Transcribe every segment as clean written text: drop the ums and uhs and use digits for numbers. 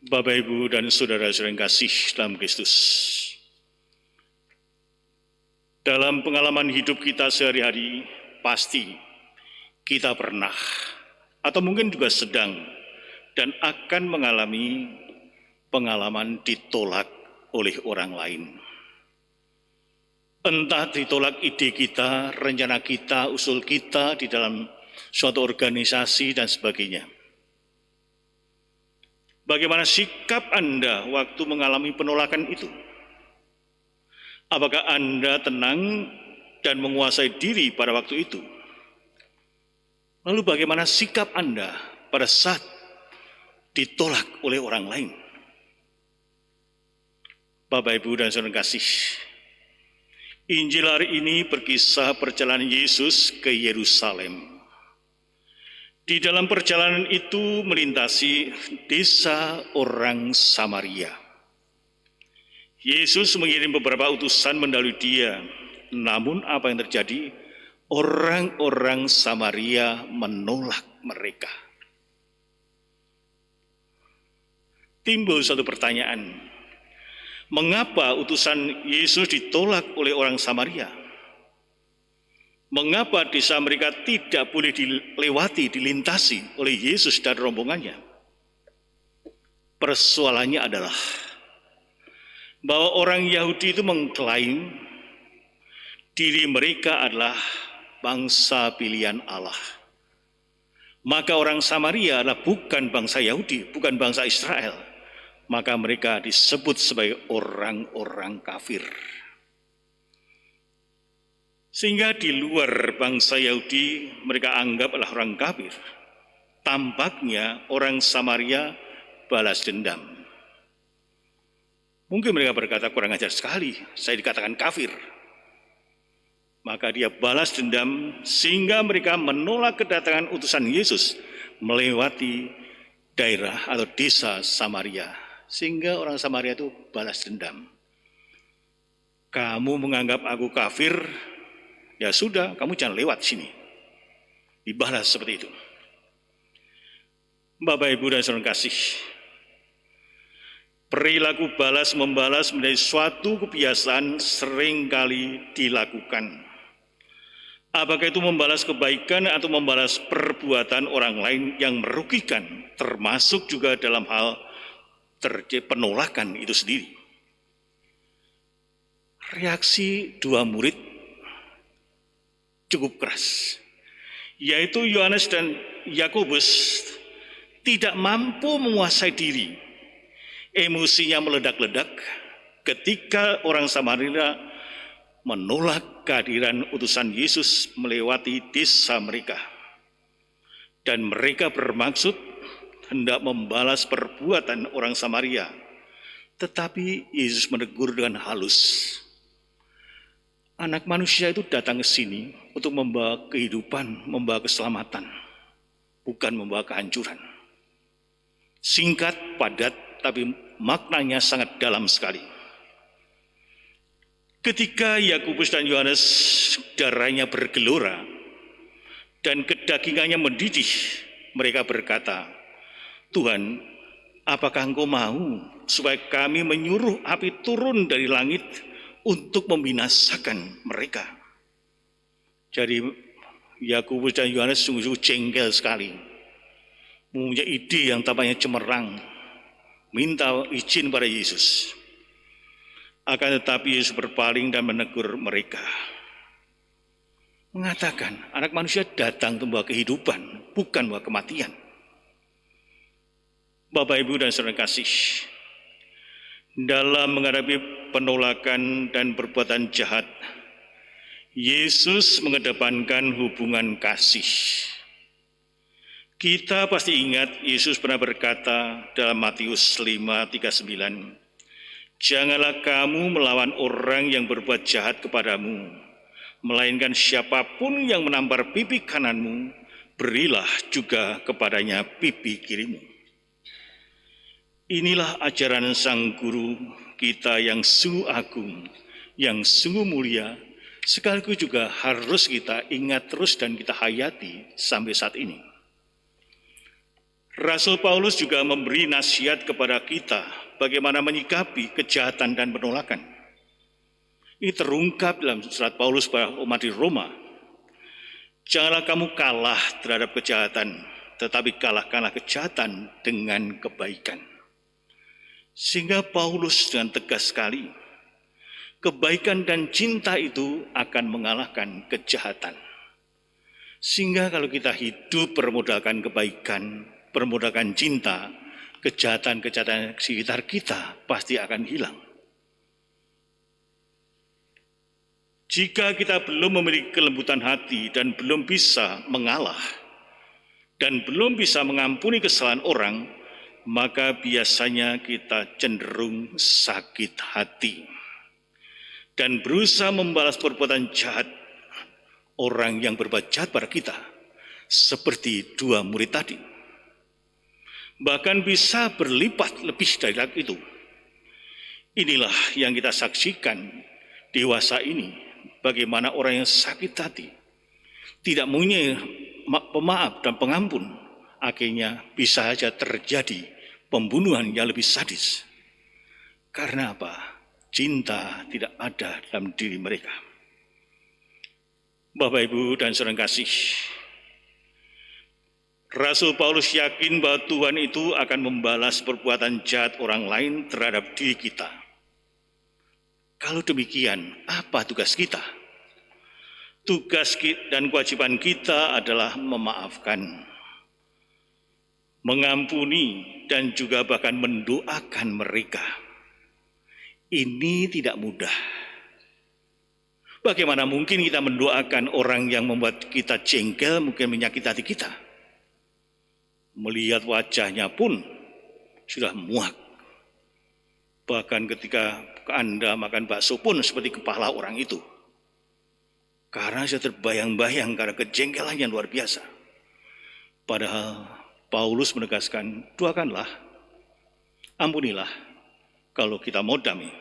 Bapak, Ibu, dan saudara-saudara yang kasih dalam Kristus. Dalam pengalaman hidup kita sehari-hari, pasti kita pernah atau mungkin juga sedang dan akan mengalami pengalaman ditolak oleh orang lain. Entah ditolak ide kita, rencana kita, usul kita di dalam suatu organisasi dan sebagainya. Bagaimana sikap Anda waktu mengalami penolakan itu? Apakah Anda tenang dan menguasai diri pada waktu itu? Lalu bagaimana sikap Anda pada saat ditolak oleh orang lain? Bapak, Ibu, dan saudara kasih, Injil hari ini berkisah perjalanan Yesus ke Yerusalem. Di dalam perjalanan itu melintasi desa orang Samaria. Yesus mengirim beberapa utusan mendahului dia. Namun apa yang terjadi? Orang-orang Samaria menolak mereka. Timbul satu pertanyaan. Mengapa utusan Yesus ditolak oleh orang Samaria? Mengapa desa mereka tidak boleh dilewati, dilintasi oleh Yesus dan rombongannya? Persoalannya adalah bahwa orang Yahudi itu mengklaim diri mereka adalah bangsa pilihan Allah. Maka orang Samaria adalah bukan bangsa Yahudi, bukan bangsa Israel. Maka mereka disebut sebagai orang-orang kafir. Sehingga di luar bangsa Yahudi mereka anggap adalah orang kafir. Tampaknya orang Samaria balas dendam. Mungkin mereka berkata kurang ajar sekali, saya dikatakan kafir. Maka dia balas dendam sehingga mereka menolak kedatangan utusan Yesus melewati daerah atau desa Samaria. Sehingga orang Samaria itu balas dendam. Kamu menganggap aku kafir, ya sudah, kamu jangan lewat sini. Dibalas seperti itu. Bapak, Ibu, dan saudara kasih, perilaku balas-membalas menjadi suatu kebiasaan seringkali dilakukan. Apakah itu membalas kebaikan atau membalas perbuatan orang lain yang merugikan, termasuk juga dalam hal penolakan itu sendiri. Reaksi dua murid cukup keras, yaitu Yohanes dan Yakobus tidak mampu menguasai diri. Emosinya meledak-ledak ketika orang Samaria menolak kehadiran utusan Yesus melewati desa mereka. Dan mereka bermaksud hendak membalas perbuatan orang Samaria. Tetapi Yesus menegur dengan halus. Anak manusia itu datang ke sini untuk membawa kehidupan, membawa keselamatan, bukan membawa kehancuran. Singkat, padat, tapi maknanya sangat dalam sekali. Ketika Yakobus dan Yohanes darahnya bergelora dan kedagingannya mendidih, mereka berkata, Tuhan, apakah Engkau mau supaya kami menyuruh api turun dari langit untuk membinasakan mereka? Jadi Yakobus dan Yohanes sungguh-sungguh jengkel sekali. Mempunyai ide yang tampaknya cemerlang. Minta izin pada Yesus. Akan tetapi Yesus berpaling dan menegur mereka. Mengatakan anak manusia datang untuk membawa kehidupan, bukan membawa kematian. Bapak, Ibu, dan saudara kasih, dalam menghadapi penolakan dan perbuatan jahat, Yesus mengedepankan hubungan kasih. Kita pasti ingat Yesus pernah berkata dalam Matius 5:39, janganlah kamu melawan orang yang berbuat jahat kepadamu, melainkan siapapun yang menampar pipi kananmu, berilah juga kepadanya pipi kirimu. Inilah ajaran Sang Guru kita yang sungguh agung, yang sungguh mulia, sekaligus juga harus kita ingat terus dan kita hayati sampai saat ini. Rasul Paulus juga memberi nasihat kepada kita bagaimana menyikapi kejahatan dan penolakan. Ini terungkap dalam surat Paulus kepada umat di Roma. Janganlah kamu kalah terhadap kejahatan, tetapi kalahkanlah kejahatan dengan kebaikan. Sehingga Paulus dengan tegas sekali, kebaikan dan cinta itu akan mengalahkan kejahatan. Sehingga kalau kita hidup bermodalkan kebaikan, bermodalkan cinta, kejahatan-kejahatan sekitar kita pasti akan hilang. Jika kita belum memiliki kelembutan hati dan belum bisa mengalah dan belum bisa mengampuni kesalahan orang, maka biasanya kita cenderung sakit hati dan berusaha membalas perbuatan jahat orang yang berbuat jahat pada kita, seperti dua murid tadi. Bahkan bisa berlipat lebih dari itu. Inilah yang kita saksikan dewasa ini. Bagaimana orang yang sakit hati, tidak mempunyai pemaaf dan pengampun, akhirnya bisa saja terjadi pembunuhan yang lebih sadis. Karena apa? Cinta tidak ada dalam diri mereka. Bapak, Ibu, dan saudara kasih, Rasul Paulus yakin bahwa Tuhan itu akan membalas perbuatan jahat orang lain terhadap diri kita. Kalau demikian, apa tugas kita? Tugas dan kewajiban kita adalah memaafkan, mengampuni, dan juga bahkan mendoakan mereka. Ini tidak mudah. Bagaimana mungkin kita mendoakan orang yang membuat kita jengkel, mungkin menyakiti hati kita? Melihat wajahnya pun sudah muak. Bahkan ketika Anda makan bakso pun seperti kepala orang itu. Karena saya terbayang-bayang karena kejengkelannya luar biasa. Padahal Paulus menegaskan, doakanlah, ampunilah kalau kita mau damai.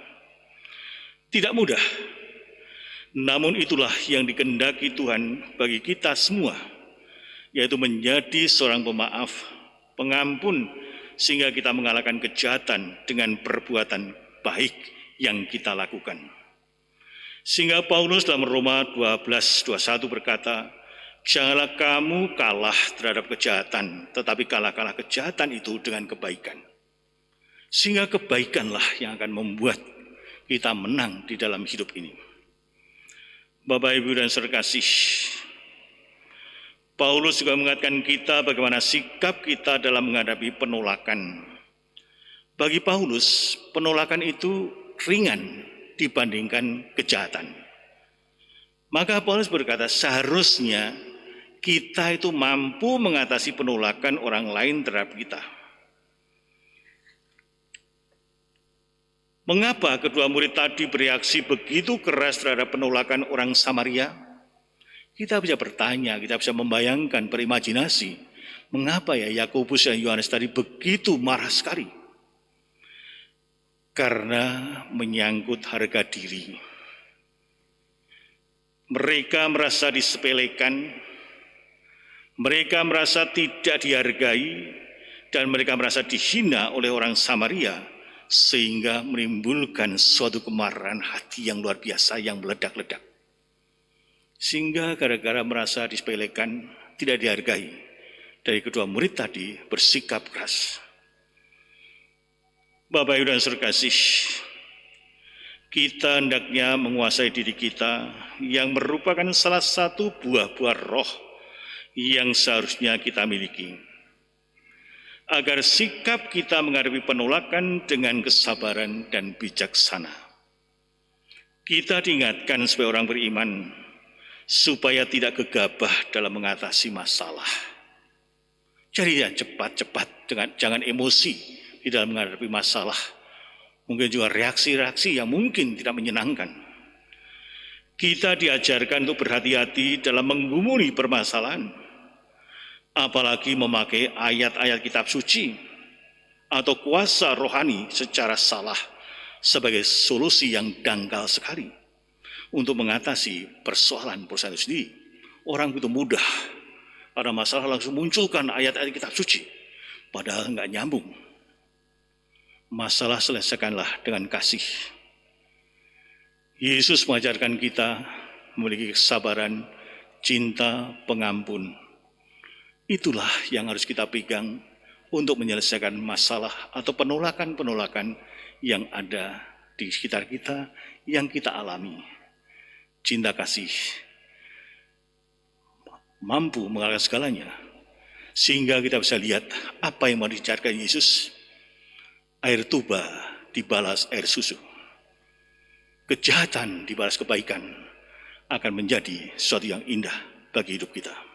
Tidak mudah. Namun itulah yang dikehendaki Tuhan bagi kita semua, yaitu menjadi seorang pemaaf, pengampun, sehingga kita mengalahkan kejahatan dengan perbuatan baik yang kita lakukan. Sehingga Paulus dalam Roma 12:21 berkata, janganlah kamu kalah terhadap kejahatan, tetapi kalahkanlah kejahatan itu dengan kebaikan. Sehingga kebaikanlah yang akan membuat kita menang di dalam hidup ini. Bapak, Ibu, dan saudara kasih, Paulus juga mengatakan kita bagaimana sikap kita dalam menghadapi penolakan. Bagi Paulus, penolakan itu ringan dibandingkan kejahatan. Maka Paulus berkata, seharusnya kita itu mampu mengatasi penolakan orang lain terhadap kita. Mengapa kedua murid tadi bereaksi begitu keras terhadap penolakan orang Samaria? Kita bisa bertanya, kita bisa membayangkan, berimajinasi, mengapa ya Yakobus dan Yohanes tadi begitu marah sekali? Karena menyangkut harga diri. Mereka merasa disepelekan, mereka merasa tidak dihargai, dan mereka merasa dihina oleh orang Samaria, sehingga menimbulkan suatu kemarahan hati yang luar biasa yang meledak-ledak. Sehingga gara-gara merasa disepelekan, tidak dihargai, dari kedua murid tadi bersikap keras. Bapak, Ibu, dan saudara kasih, kita hendaknya menguasai diri kita yang merupakan salah satu buah-buah roh yang seharusnya kita miliki. Agar sikap kita menghadapi penolakan dengan kesabaran dan bijaksana. Kita diingatkan sebagai orang beriman, supaya tidak gegabah dalam mengatasi masalah. Jadi ya cepat-cepat, jangan emosi di dalam menghadapi masalah. Mungkin juga reaksi-reaksi yang mungkin tidak menyenangkan. Kita diajarkan untuk berhati-hati dalam menggumuli permasalahan. Apalagi memakai ayat-ayat kitab suci atau kuasa rohani secara salah sebagai solusi yang dangkal sekali. Untuk mengatasi persoalan-persoalan itu sendiri. Orang begitu mudah pada masalah langsung munculkan ayat-ayat kitab suci. padahal nggak nyambung. Masalah selesaikanlah dengan kasih. Yesus mengajarkan kita memiliki kesabaran, cinta, pengampun. Itulah yang harus kita pegang untuk menyelesaikan masalah atau penolakan-penolakan yang ada di sekitar kita, yang kita alami. Cinta kasih mampu mengalahkan segalanya, sehingga kita bisa lihat apa yang mau diajarkan Yesus. Air tuba dibalas air susu. Kejahatan dibalas kebaikan akan menjadi sesuatu yang indah bagi hidup kita.